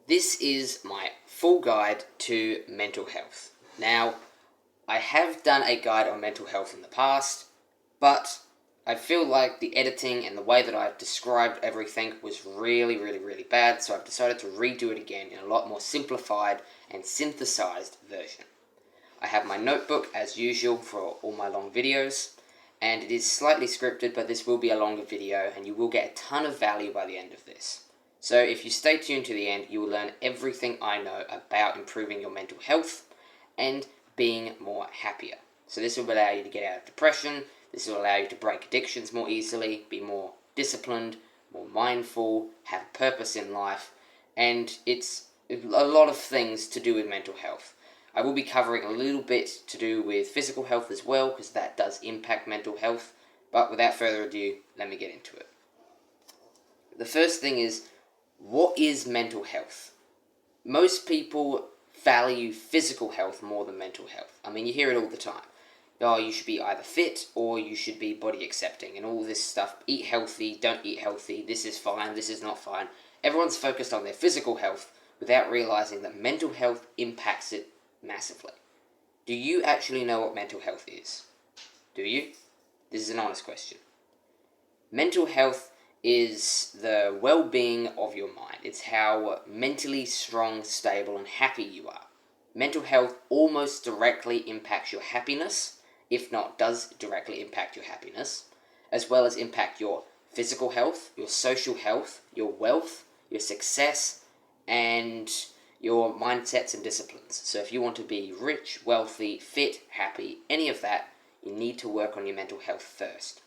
This is my full guide to mental health. Now, I have done a guide on mental health in the past, but I feel like the editing and the way that I've described everything was really bad, so I've decided to redo it again in a lot more simplified and synthesized version. I have my notebook as usual for all my long videos, and it is slightly scripted, but this will be a longer video and you will get a ton of value by the end of this. So if you stay tuned to the end, you will learn everything I know about improving your mental health and being more happier. So this will allow you to get out of depression, this will allow you to break addictions more easily, be more disciplined, more mindful, have purpose in life, and it's a lot of things to do with mental health. I will be covering a little bit to do with physical health as well, because that does impact mental health, but without further ado, let me get into it. The first thing is, what is mental health? Most people value physical health more than mental health. I mean, you hear it all the time. Oh, you should be either fit or you should be body accepting and all this stuff. Eat healthy, don't eat healthy, this is fine, this is not fine. Everyone's focused on their physical health without realizing that mental health impacts it massively. Do you actually know what mental health is? Do you? This is an honest question. Mental health is the well-being of your mind. It's how mentally strong, stable, and happy you are. Mental health almost directly impacts your happiness, if not does directly impact your happiness, as well as impact your physical health, your social health, your wealth, your success, and your mindsets and disciplines. So if you want to be rich, wealthy, fit, happy, any of that, you need to work on your mental health first.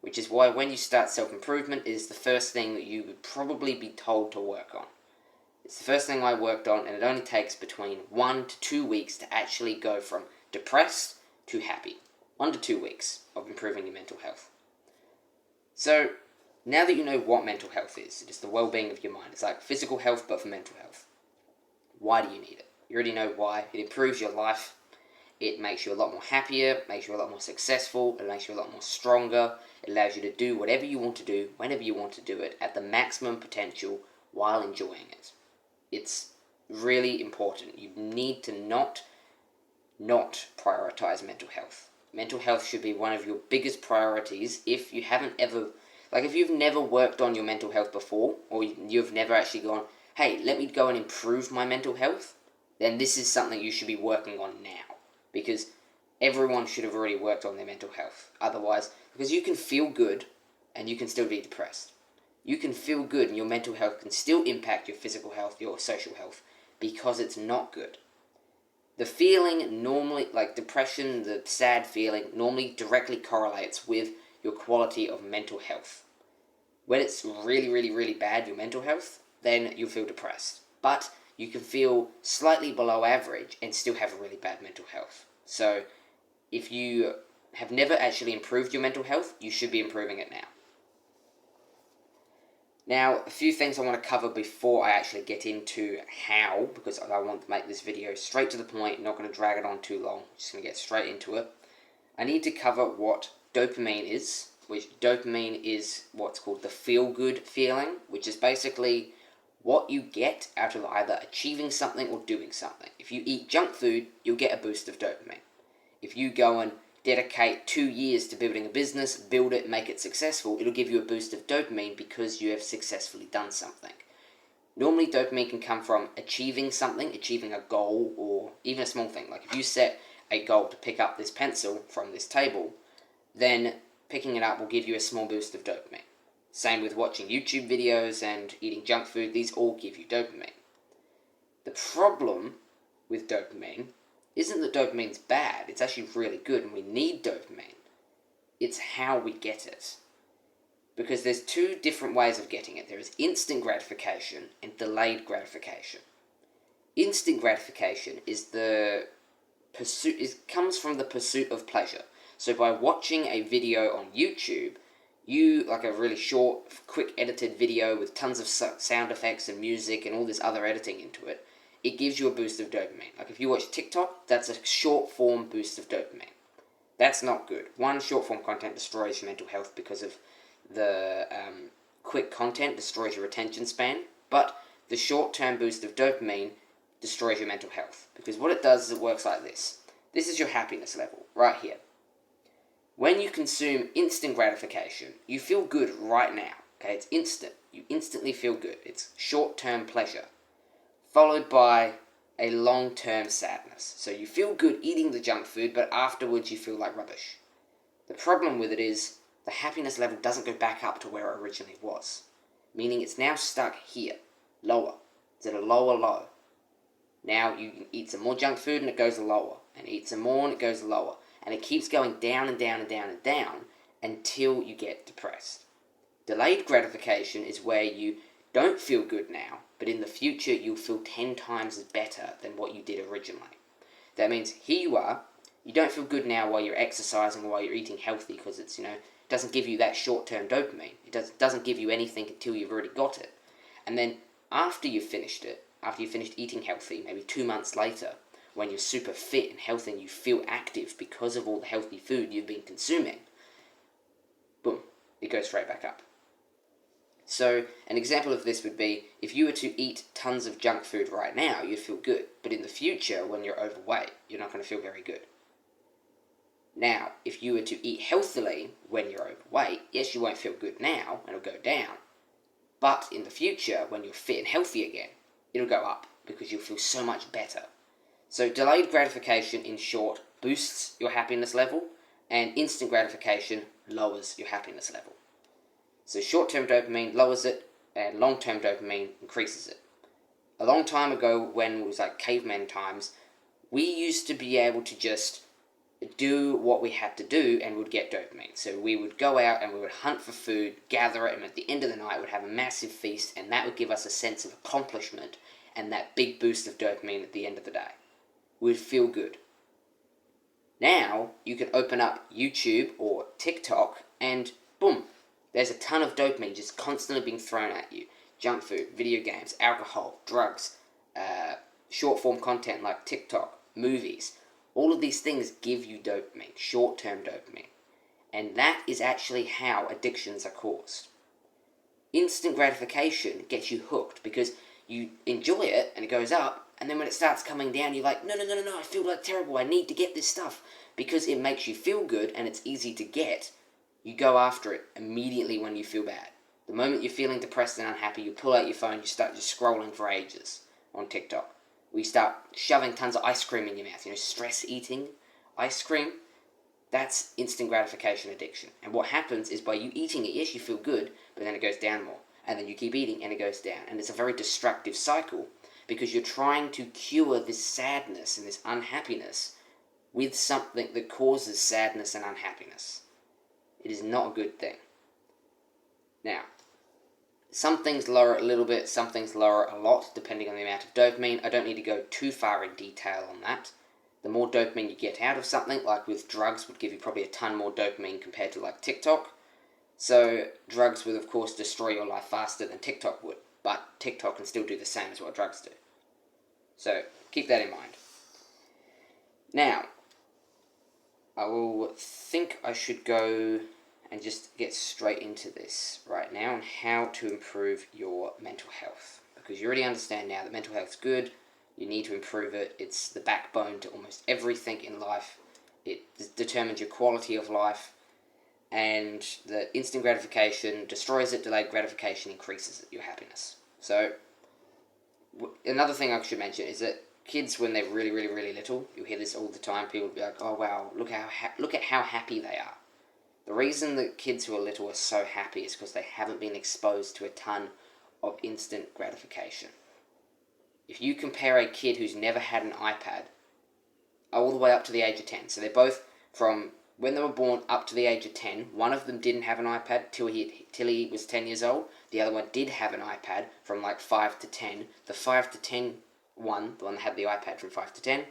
Which is why when you start self-improvement, it is the first thing that you would probably be told to work on. It's the first thing I worked on, and it only takes between 1 to 2 weeks to actually go from depressed to happy. 1 to 2 weeks of improving your mental health. So, now that you know what mental health is, it is the well-being of your mind. It's like physical health, but for mental health. Why do you need it? You already know why. It improves your life. It makes you a lot more happier, makes you a lot more successful, it makes you a lot more stronger, it allows you to do whatever you want to do, whenever you want to do it, at the maximum potential while enjoying it. It's really important. You need to not prioritize mental health. Mental health should be one of your biggest priorities if you haven't ever, if you've never worked on your mental health before, or you've never actually gone, hey, let me go and improve my mental health, then this is something you should be working on now. Because everyone should have already worked on their mental health. Otherwise, because you can feel good and you can still be depressed. You can feel good and your mental health can still impact your physical health, your social health, because it's not good. The feeling normally, like depression, the sad feeling, normally directly correlates with your quality of mental health. When it's really bad, your mental health, then you'll feel depressed. But you can feel slightly below average and still have a really bad mental health. So, if you have never actually improved your mental health, you should be improving it now. Now, a few things I want to cover before I actually get into how, because I want to make this video straight to the point, not going to drag it on too long, just going to get straight into it. I need to cover what dopamine is, which dopamine is what's called the feel-good feeling, which is basically what you get out of either achieving something or doing something. If you eat junk food, you'll get a boost of dopamine. If you go and dedicate 2 years to building a business, build it, make it successful, it'll give you a boost of dopamine because you have successfully done something. Normally, dopamine can come from achieving something, achieving a goal, or even a small thing. Like if you set a goal to pick up this pencil from this table, then picking it up will give you a small boost of dopamine. Same with watching YouTube videos and eating junk food, these all give you dopamine. The problem with dopamine isn't that dopamine's bad, it's actually really good and we need dopamine. It's how we get it. Because there's two different ways of getting it. There is instant gratification and delayed gratification. Instant gratification is comes from the pursuit of pleasure. So by watching a video on YouTube, like a really short, quick edited video with tons of sound effects and music and all this other editing into it, it gives you a boost of dopamine. Like if you watch TikTok, that's a short form boost of dopamine. That's not good. One, short form content destroys your mental health because of the quick content destroys your attention span, but the short-term boost of dopamine destroys your mental health. Because what it does is it works like this. This is your happiness level, right here. When you consume instant gratification, you feel good right now. Okay, it's instant. You instantly feel good. It's short-term pleasure, followed by a long-term sadness. So you feel good eating the junk food, but afterwards you feel like rubbish. The problem with it is the happiness level doesn't go back up to where it originally was, meaning it's now stuck here, lower. It's at a lower low. Now you can eat some more junk food and it goes lower, and eat some more and it goes lower, and it keeps going down and down and down and down until you get depressed. Delayed gratification is where you don't feel good now, but in the future you'll feel 10 times better than what you did originally. That means here you are, you don't feel good now while you're exercising or while you're eating healthy because it's, doesn't give you that short-term dopamine. It doesn't give you anything until you've already got it. And then after you've finished it, after you've finished eating healthy, maybe 2 months later, when you're super fit and healthy and you feel active because of all the healthy food you've been consuming, boom, it goes straight back up. So an example of this would be, if you were to eat tons of junk food right now, you'd feel good. But in the future, when you're overweight, you're not going to feel very good. Now, if you were to eat healthily when you're overweight, yes, you won't feel good now, and it'll go down. But in the future, when you're fit and healthy again, it'll go up, because you'll feel so much better. So delayed gratification, in short, boosts your happiness level, and instant gratification lowers your happiness level. So short-term dopamine lowers it, and long-term dopamine increases it. A long time ago, when it was like caveman times, we used to be able to just do what we had to do and would get dopamine. So we would go out and we would hunt for food, gather it, and at the end of the night we'd have a massive feast, and that would give us a sense of accomplishment and that big boost of dopamine at the end of the day. We'd feel good. Now, you can open up YouTube or TikTok and boom, there's a ton of dopamine just constantly being thrown at you. Junk food, video games, alcohol, drugs, short-form content like TikTok, movies. All of these things give you dopamine, short-term dopamine. And that is actually how addictions are caused. Instant gratification gets you hooked because you enjoy it and it goes up, and then when it starts coming down, you're like, no, I feel like terrible, I need to get this stuff. Because it makes you feel good and it's easy to get, you go after it immediately when you feel bad. The moment you're feeling depressed and unhappy, you pull out your phone, you start just scrolling for ages on TikTok. We start shoving tons of ice cream in your mouth, stress eating, ice cream. That's instant gratification addiction. And what happens is by you eating it, yes, you feel good, but then it goes down more. And then you keep eating and it goes down. And it's a very destructive cycle because you're trying to cure this sadness and this unhappiness with something that causes sadness and unhappiness. It is not a good thing. Now, some things lower it a little bit, some things lower it a lot, depending on the amount of dopamine. I don't need to go too far in detail on that. The more dopamine you get out of something, like with drugs, would give you probably a ton more dopamine compared to like TikTok. So drugs would of course destroy your life faster than TikTok would, but TikTok can still do the same as what drugs do. So keep that in mind. Now, I will think I should go and just get straight into this right now on how to improve your mental health. Because you already understand now that mental health is good, you need to improve it, it's the backbone to almost everything in life, it determines your quality of life, and the instant gratification destroys it, delayed gratification increases your happiness. So, another thing I should mention is that kids, when they're really, really, really little, you hear this all the time, people will be like, oh wow, look at how happy they are. The reason that kids who are little are so happy is because they haven't been exposed to a ton of instant gratification. If you compare a kid who's never had an iPad all the way up to the age of 10, so they're both from when they were born up to the age of 10, one of them didn't have an iPad till he was 10 years old, the other one did have an iPad from like 5 to 10. The 5 to 10 one, the one that had the iPad from 5 to 10,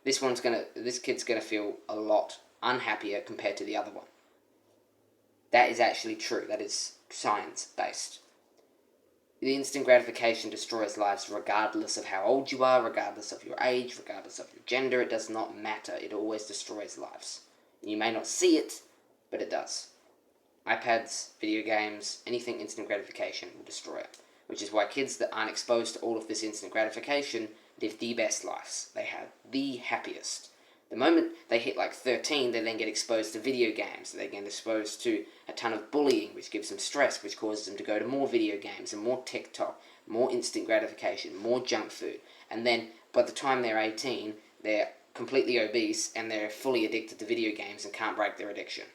this kid's gonna feel a lot unhappier compared to the other one. That is actually true. That is science-based. The instant gratification destroys lives regardless of how old you are, regardless of your age, regardless of your gender. It does not matter. It always destroys lives. You may not see it, but it does. iPads, video games, anything instant gratification will destroy it. which is why kids that aren't exposed to all of this instant gratification live the best lives. They have the happiest. The moment they hit like 13, they then get exposed to video games. They get exposed to a ton of bullying, which gives them stress, which causes them to go to more video games and more TikTok, more instant gratification, more junk food. And then by the time they're 18, they're completely obese and they're fully addicted to video games and can't break their addiction.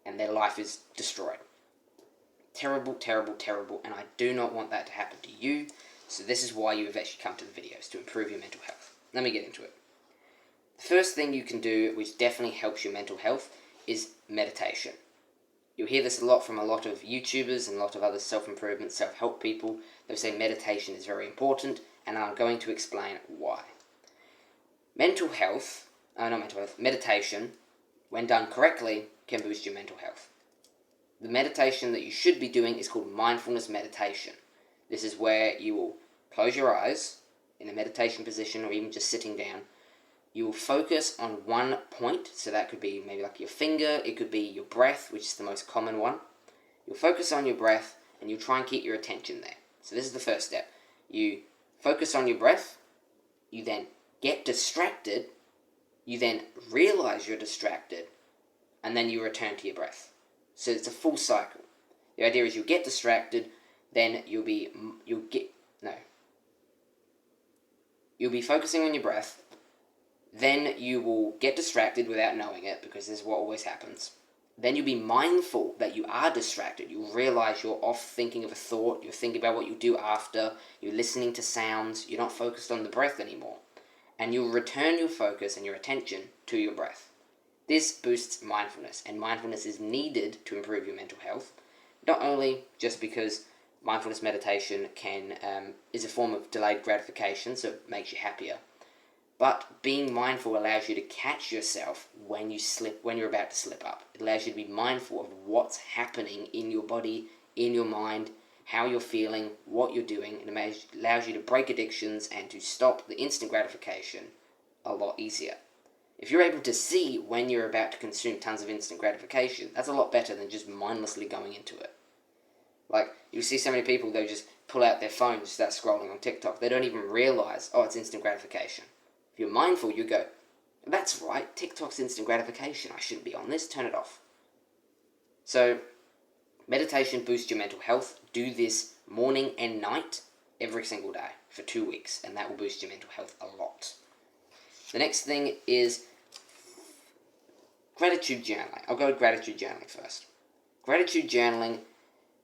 And their life is destroyed. Terrible, terrible, terrible, and I do not want that to happen to you. So this is why you have actually come to the videos, to improve your mental health. Let me get into it. The first thing you can do, which definitely helps your mental health, is meditation. You'll hear this a lot from a lot of YouTubers and a lot of other self-improvement, self-help people. They'll say meditation is very important, and I'm going to explain why. Meditation, when done correctly, can boost your mental health. The meditation that you should be doing is called mindfulness meditation. This is where you will close your eyes in a meditation position or even just sitting down. You will focus on one point, so that could be maybe like your finger, it could be your breath, which is the most common one. You'll focus on your breath and you'll try and keep your attention there. So this is the first step. You focus on your breath, you then get distracted, you then realize you're distracted, and then you return to your breath. So it's a full cycle. The idea is you'll get distracted, then you'll be focusing on your breath, then you will get distracted without knowing it, because this is what always happens. Then you'll be mindful that you are distracted. You'll realize you're off thinking of a thought, you're thinking about what you do after, you're listening to sounds, you're not focused on the breath anymore. And you'll return your focus and your attention to your breath. This boosts mindfulness, and mindfulness is needed to improve your mental health, not only just because mindfulness meditation is a form of delayed gratification, so it makes you happier, but being mindful allows you to catch yourself when you're about to slip up. It allows you to be mindful of what's happening in your body, in your mind, how you're feeling, what you're doing. It allows you to break addictions and to stop the instant gratification a lot easier. If you're able to see when you're about to consume tons of instant gratification, that's a lot better than just mindlessly going into it. Like, you see so many people, they'll just pull out their phone and start scrolling on TikTok. They don't even realize, it's instant gratification. If you're mindful, you go, that's right, TikTok's instant gratification. I shouldn't be on this, turn it off. So, meditation boosts your mental health. Do this morning and night every single day for 2 weeks, and that will boost your mental health a lot. The next thing is gratitude journaling. I'll go to gratitude journaling first. Gratitude journaling,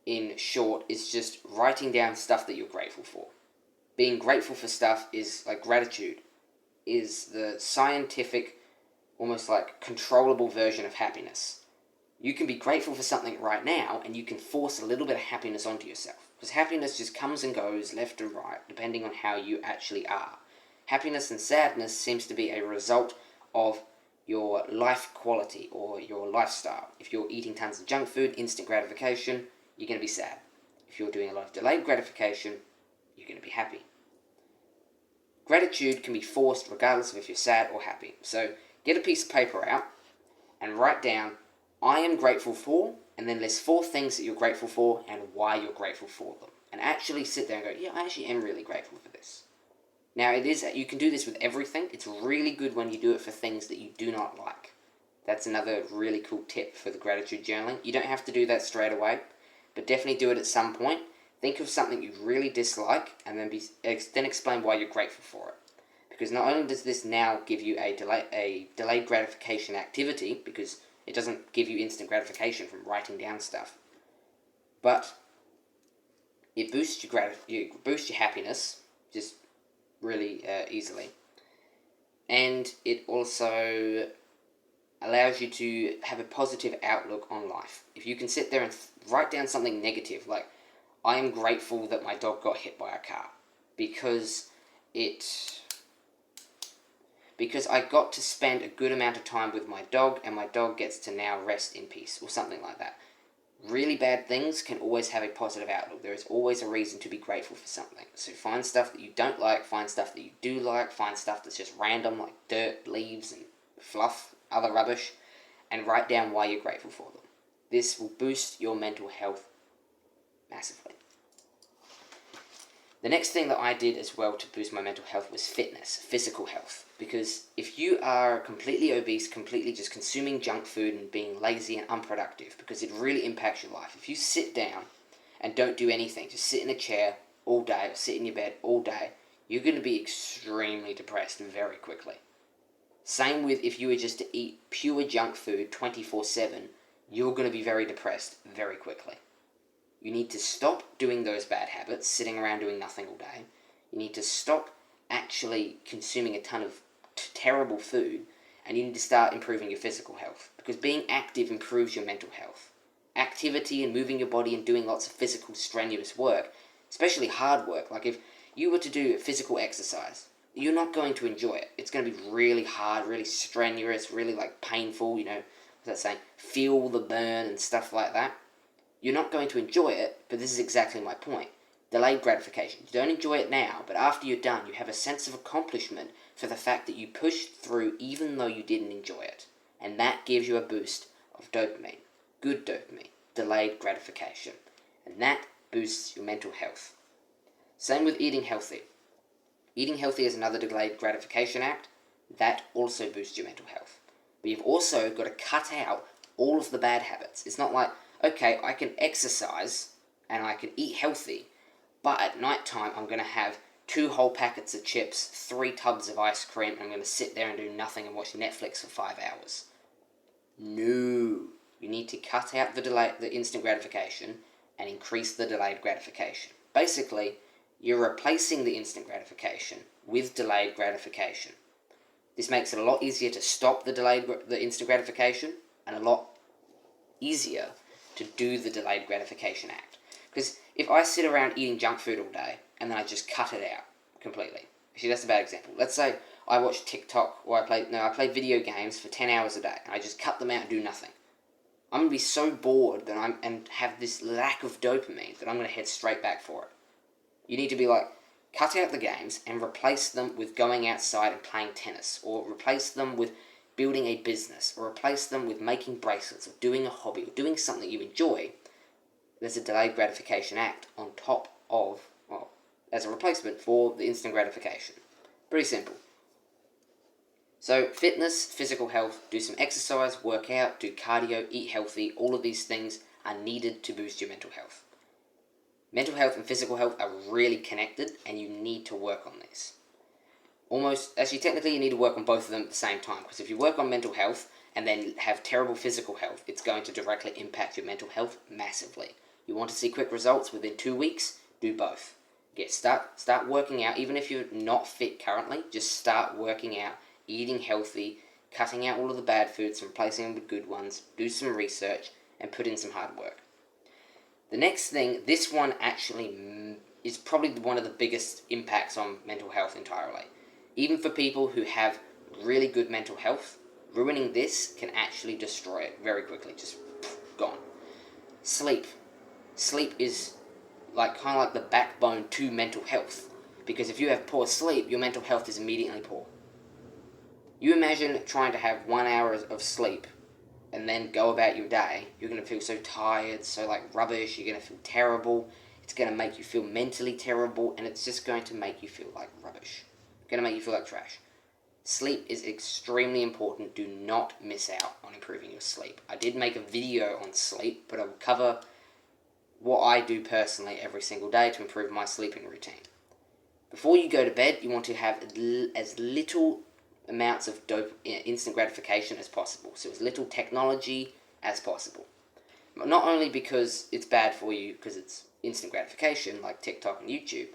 in short, is just writing down stuff that you're grateful for. Being grateful for stuff is like gratitude is the scientific, almost like controllable version of happiness. You can be grateful for something right now, and you can force a little bit of happiness onto yourself. Because happiness just comes and goes left and right, depending on how you actually are. Happiness and sadness seems to be a result of your life quality or your lifestyle. If you're eating tons of junk food, instant gratification, you're going to be sad. If you're doing a lot of delayed gratification, you're going to be happy. Gratitude can be forced regardless of if you're sad or happy. So get a piece of paper out and write down, I am grateful for, and then list 4 things that you're grateful for and why you're grateful for them. And actually sit there and go, yeah, I actually am really grateful for this. Now, you can do this with everything. It's really good when you do it for things that you do not like. That's another really cool tip for the gratitude journaling. You don't have to do that straight away, but definitely do it at some point. Think of something you really dislike, and then explain why you're grateful for it. Because not only does this now give you a delayed gratification activity, because it doesn't give you instant gratification from writing down stuff, but it boosts your happiness just really easily, and it also allows you to have a positive outlook on life. If you can sit there and write down something negative, like, I am grateful that my dog got hit by a car because I got to spend a good amount of time with my dog, and my dog gets to now rest in peace, or something like that. Really bad things can always have a positive outlook. There is always a reason to be grateful for something. So find stuff that you don't like, find stuff that you do like, find stuff that's just random, like dirt, leaves, and fluff, other rubbish, and write down why you're grateful for them. This will boost your mental health massively. The next thing that I did as well to boost my mental health was fitness, physical health. Because if you are completely obese, completely just consuming junk food and being lazy and unproductive, because it really impacts your life. If you sit down and don't do anything, just sit in a chair all day or sit in your bed all day, you're going to be extremely depressed very quickly. Same with if you were just to eat pure junk food 24/7, you're going to be very depressed very quickly. You need to stop doing those bad habits, sitting around doing nothing all day. You need to stop actually consuming a ton of terrible food, and you need to start improving your physical health, because being active improves your mental health. Activity and moving your body and doing lots of physical strenuous work, especially hard work, like if you were to do physical exercise, you're not going to enjoy it. It's going to be really hard, really strenuous, really like painful, what's that saying? Feel the burn and stuff like that. You're not going to enjoy it, but this is exactly my point. Delayed gratification. You don't enjoy it now, but after you're done, you have a sense of accomplishment for the fact that you pushed through even though you didn't enjoy it. And that gives you a boost of dopamine. Good dopamine. Delayed gratification. And that boosts your mental health. Same with eating healthy. Eating healthy is another delayed gratification act. That also boosts your mental health. But you've also got to cut out all of the bad habits. It's not like, okay, I can exercise and I can eat healthy, but at night time I'm going to have 2 whole packets of chips, 3 tubs of ice cream, and I'm going to sit there and do nothing and watch Netflix for 5 hours. No. You need to cut out the instant gratification and increase the delayed gratification. Basically, you're replacing the instant gratification with delayed gratification. This makes it a lot easier to stop the instant gratification, and a lot easier to do the delayed gratification act. Because if I sit around eating junk food all day and then I just cut it out completely, actually that's a bad example. Let's say I watch TikTok or I play video games for 10 hours a day and I just cut them out and do nothing. I'm going to be so bored and have this lack of dopamine that I'm going to head straight back for it. You need to be like, cut out the games and replace them with going outside and playing tennis, or replace them with building a business, or replace them with making bracelets, or doing a hobby, or doing something you enjoy. There's a delayed gratification act on top of, as a replacement for the instant gratification. Pretty simple. So fitness, physical health, do some exercise, work out, do cardio, eat healthy, all of these things are needed to boost your mental health. Mental health and physical health are really connected, and you need to work on this. Technically you need to work on both of them at the same time, because if you work on mental health and then have terrible physical health, it's going to directly impact your mental health massively. You want to see quick results within 2 weeks? Do both. Start working out, even if you're not fit currently, just start working out, eating healthy, cutting out all of the bad foods and replacing them with good ones, do some research, and put in some hard work. The next thing, this one actually is probably one of the biggest impacts on mental health entirely. Even for people who have really good mental health, ruining this can actually destroy it very quickly. Just gone. Sleep. Sleep is kind of like the backbone to mental health. Because if you have poor sleep, your mental health is immediately poor. You imagine trying to have 1 hour of sleep and then go about your day. You're going to feel so tired, so rubbish, you're going to feel terrible. It's going to make you feel mentally terrible, and it's just going to make you feel like rubbish. It's going to make you feel like trash. Sleep is extremely important. Do not miss out on improving your sleep. I did make a video on sleep, but I will cover what I do personally every single day to improve my sleeping routine. Before you go to bed, you want to have as little amounts of instant gratification as possible. So as little technology as possible. Not only because it's bad for you, because it's instant gratification like TikTok and YouTube,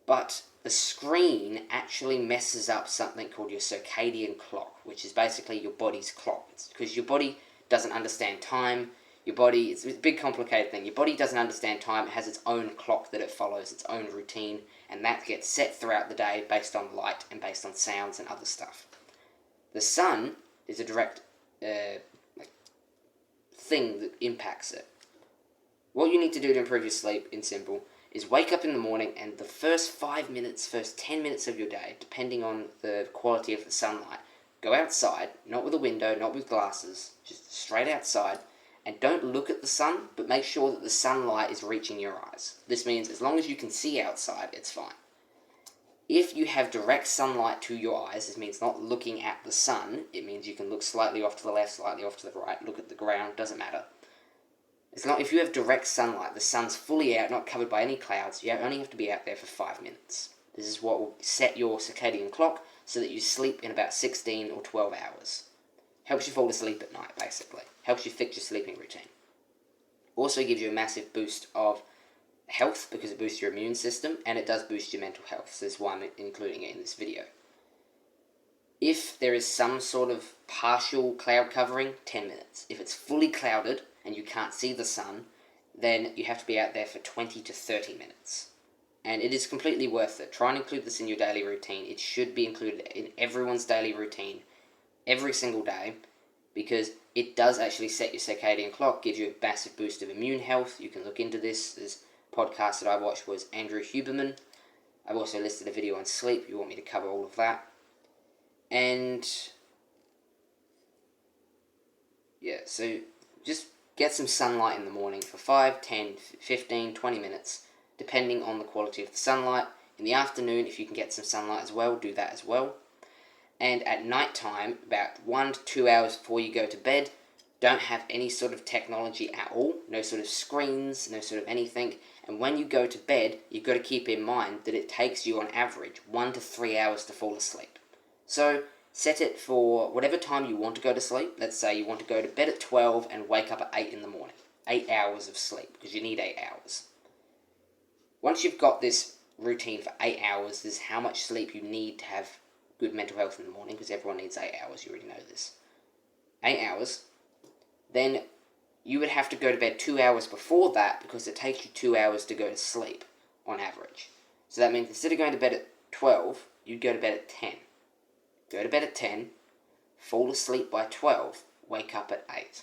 but the screen actually messes up something called your circadian clock, which is basically your body's clock. It's because your body doesn't understand time. It's a big complicated thing. Your body doesn't understand time. It has its own clock that it follows, its own routine, and that gets set throughout the day based on light and based on sounds and other stuff. The sun is a direct thing that impacts it. What you need to do to improve your sleep, in simple, is wake up in the morning and the first 5 minutes, first 10 minutes of your day, depending on the quality of the sunlight, go outside, not with a window, not with glasses, just straight outside, and don't look at the sun, but make sure that the sunlight is reaching your eyes. This means as long as you can see outside, it's fine. If you have direct sunlight to your eyes, this means not looking at the sun, it means you can look slightly off to the left, slightly off to the right, look at the ground, doesn't matter. If you have direct sunlight, the sun's fully out, not covered by any clouds, you only have to be out there for 5 minutes. This is what will set your circadian clock so that you sleep in about 16 or 12 hours. Helps you fall asleep at night, basically. Helps you fix your sleeping routine. Also gives you a massive boost of health because it boosts your immune system, and it does boost your mental health, so that's why I'm including it in this video. If there is some sort of partial cloud covering, 10 minutes. If it's fully clouded and you can't see the sun, then you have to be out there for 20 to 30 minutes. And it is completely worth it. Try and include this in your daily routine. It should be included in everyone's daily routine every single day, because it does actually set your circadian clock, gives you a massive boost of immune health. You can look into this. This podcast that I watched was Andrew Huberman. I've also listed a video on sleep if you want me to cover all of that. And yeah, so just get some sunlight in the morning for 5, 10, 15, 20 minutes, depending on the quality of the sunlight. In the afternoon, if you can get some sunlight as well, do that as well. And at night time, about 1 to 2 hours before you go to bed, don't have any sort of technology at all, no sort of screens, no sort of anything. And when you go to bed, you've got to keep in mind that it takes you on average 1 to 3 hours to fall asleep. So set it for whatever time you want to go to sleep. Let's say you want to go to bed at 12 and wake up at 8 in the morning. 8 hours of sleep, because you need 8 hours. Once you've got this routine for 8 hours, this is how much sleep you need to have good mental health in the morning, because everyone needs 8 hours, you already know this. 8 hours, then you would have to go to bed 2 hours before that, because it takes you 2 hours to go to sleep, on average. So that means instead of going to bed at 12, you'd go to bed at 10. Go to bed at 10, fall asleep by 12, wake up at 8.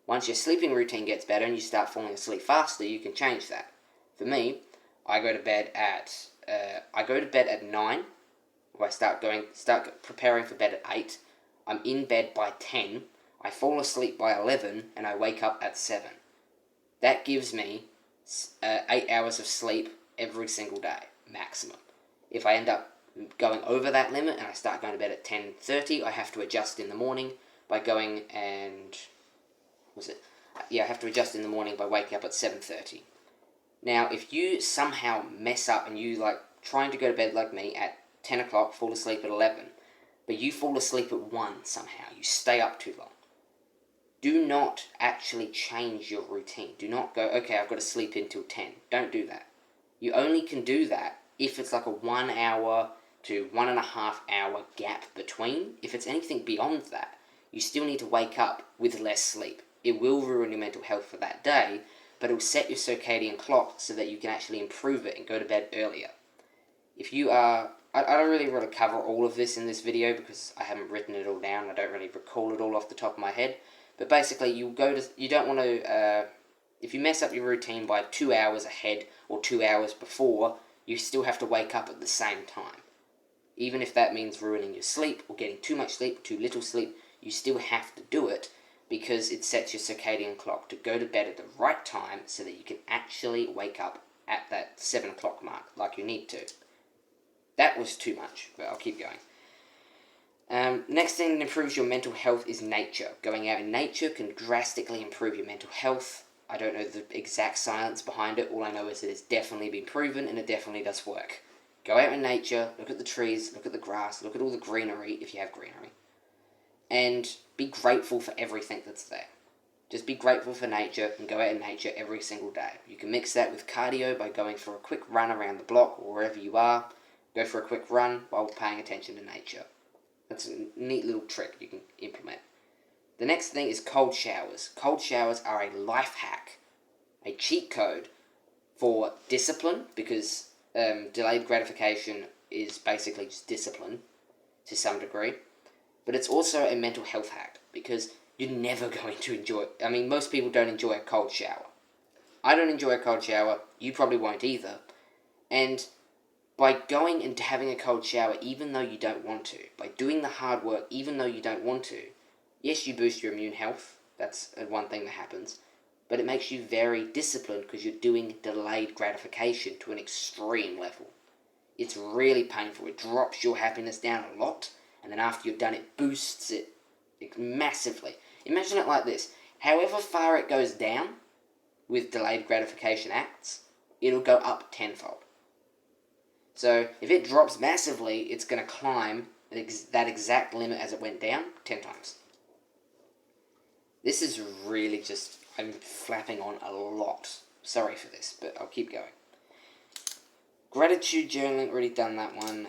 Once your sleeping routine gets better and you start falling asleep faster, you can change that. For me, I go to bed at 9, or I start preparing for bed at 8. I'm in bed by 10, I fall asleep by 11, and I wake up at 7. That gives me 8 hours of sleep every single day, maximum. If I end up going over that limit and I start going to bed at 10:30, I have to adjust in the morning by going and... I have to adjust in the morning by waking up at 7:30. Now, if you somehow mess up and you trying to go to bed like me at 10 o'clock, fall asleep at 11, but you fall asleep at 1 somehow, you stay up too long, do not actually change your routine. Do not go, okay, I've got to sleep until 10. Don't do that. You only can do that if it's like a 1 hour to 1.5 hour gap between. If it's anything beyond that, you still need to wake up with less sleep. It will ruin your mental health for that day, but it will set your circadian clock so that you can actually improve it and go to bed earlier. If you are... I don't really want to cover all of this in this video because I haven't written it all down. I don't really recall it all off the top of my head. But basically, you don't want to... if you mess up your routine by 2 hours ahead or 2 hours before, you still have to wake up at the same time. Even if that means ruining your sleep or getting too much sleep or too little sleep, you still have to do it because it sets your circadian clock to go to bed at the right time so that you can actually wake up at that 7 o'clock mark like you need to. That was too much, but I'll keep going. Next thing that improves your mental health is nature. Going out in nature can drastically improve your mental health. I don't know the exact science behind it. All I know is that it's definitely been proven and it definitely does work. Go out in nature, look at the trees, look at the grass, look at all the greenery, if you have greenery, and be grateful for everything that's there. Just be grateful for nature and go out in nature every single day. You can mix that with cardio by going for a quick run around the block or wherever you are. Go for a quick run while paying attention to nature. That's a neat little trick you can implement. The next thing is cold showers. Cold showers are a life hack, a cheat code for discipline, because delayed gratification is basically just discipline to some degree. But it's also a mental health hack, because you're never going to enjoy it. I mean, most people don't enjoy a cold shower. I don't enjoy a cold shower. You probably won't either. And by going and having a cold shower even though you don't want to, by doing the hard work even though you don't want to, yes, you boost your immune health, That's one thing that happens. But it makes you very disciplined because you're doing delayed gratification to an extreme level. It's really painful. It drops your happiness down a lot, and then after you're done, it boosts it massively. Imagine it like this. However far it goes down with delayed gratification acts, it'll go up tenfold. So if it drops massively, it's going to climb that exact limit as it went down 10 times. This is really just, I'm flapping on a lot. Sorry for this, but I'll keep going. Gratitude journaling, already done that one.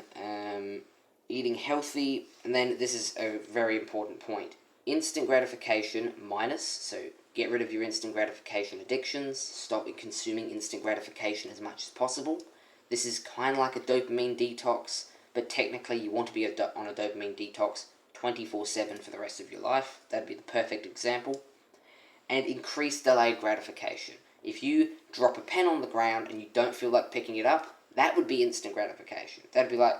Eating healthy, and then this is a very important point. Instant gratification minus, so get rid of your instant gratification addictions. Stop consuming instant gratification as much as possible. This is kind of like a dopamine detox, but technically you want to be on a dopamine detox 24/7 for the rest of your life. That'd be the perfect example. And increase delayed gratification. If you drop a pen on the ground and you don't feel like picking it up, that would be instant gratification. That'd be like,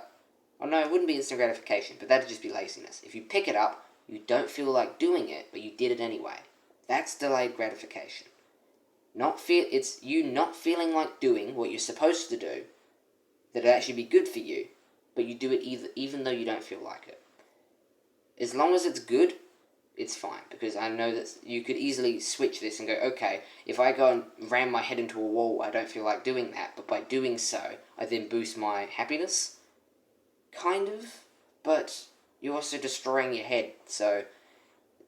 oh no, it wouldn't be instant gratification, but that'd just be laziness. If you pick it up, you don't feel like doing it, but you did it anyway. That's delayed gratification. It's you not feeling like doing what you're supposed to do, that'd actually be good for you, but you do it even though you don't feel like it. As long as it's good, it's fine, because I know that you could easily switch this and go, okay, if I go and ram my head into a wall, I don't feel like doing that, but by doing so, I then boost my happiness. Kind of, but you're also destroying your head, so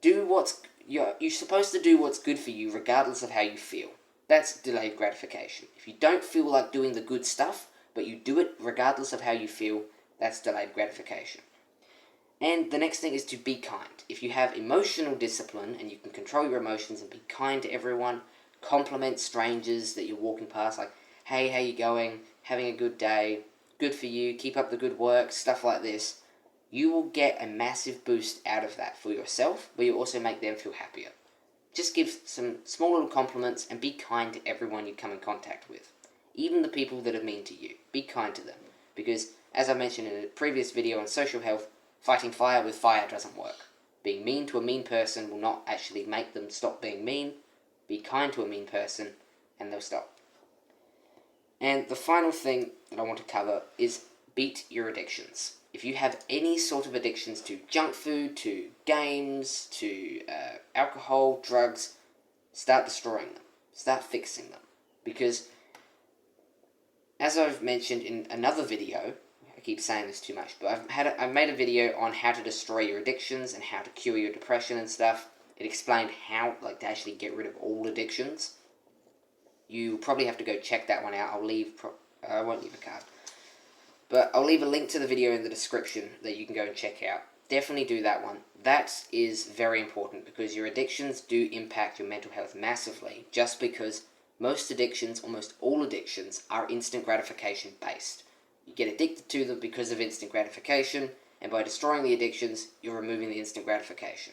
you're supposed to do what's good for you regardless of how you feel. That's delayed gratification. If you don't feel like doing the good stuff, but you do it regardless of how you feel, that's delayed gratification. And the next thing is to be kind. If you have emotional discipline and you can control your emotions and be kind to everyone, compliment strangers that you're walking past, like, hey, how you going? Having a good day? Good for you, keep up the good work, stuff like this. You will get a massive boost out of that for yourself, but you also make them feel happier. Just give some small little compliments and be kind to everyone you come in contact with. Even the people that are mean to you. Be kind to them. Because, as I mentioned in a previous video on social health, fighting fire with fire doesn't work. Being mean to a mean person will not actually make them stop being mean. Be kind to a mean person, and they'll stop. And the final thing that I want to cover is beat your addictions. If you have any sort of addictions to junk food, to games, to alcohol, drugs, start destroying them. Start fixing them. Because, as I've mentioned in another video, I keep saying this too much, but I've made a video on how to destroy your addictions and how to cure your depression and stuff. It explained how to actually get rid of all addictions. You probably have to go check that one out. I won't leave a card. But I'll leave a link to the video in the description that you can go and check out. Definitely do that one. That is very important because your addictions do impact your mental health massively, just because most addictions, almost all addictions, are instant gratification based. You get addicted to them because of instant gratification, and by destroying the addictions, you're removing the instant gratification.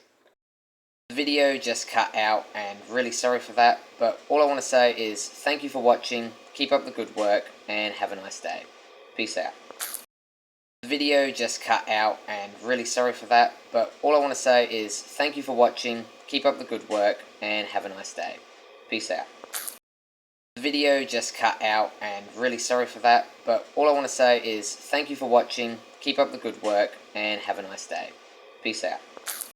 The video just cut out, and really sorry for that, but all I want to say is thank you for watching, keep up the good work, and have a nice day. Peace out. The video just cut out, and really sorry for that, but all I want to say is thank you for watching, keep up the good work, and have a nice day. Peace out. The video just cut out, and really sorry for that, but all I want to say is thank you for watching, keep up the good work, and have a nice day. Peace out.